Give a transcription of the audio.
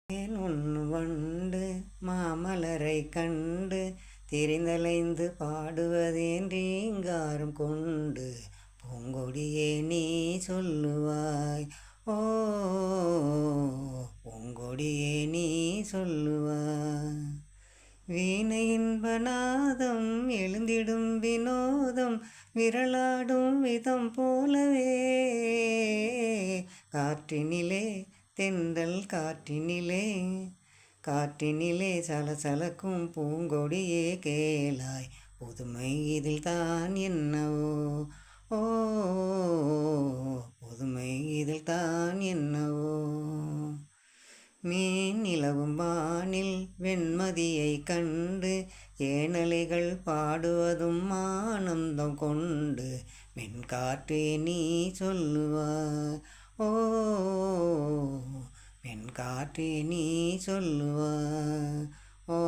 ஏன் ஒன்று வண்டு மாமலரை கண்டு திரிந்தலைந்து பாடுவதேன் ரீங்காரம் கொண்டு பூங்கொடியே நீ சொல்லுவாய். ஓ பூங்கொடியே நீ சொல்லுவாய். வீணை இன்பநாதம் எழுந்திடும் வினோதம் விரலாடும் விதம் போலவே காற்றினிலே தென்றல் காற்றினிலே சலசலக்கும் பூங்கொடியே கேளாய். புதுமை இதில் தான் என்னவோ, ஓ புதுமை இதில் தான் என்னவோ. மீன் நிலவும் வானில் வெண்மதியை கண்டு ஏனலைகள் பாடுவதும் ஆனந்தம் கொண்டு மென்காற்றே நீ சொல்லுவாய். ஓ மென்காற்றே நீ சொல்லுவாய். ஓ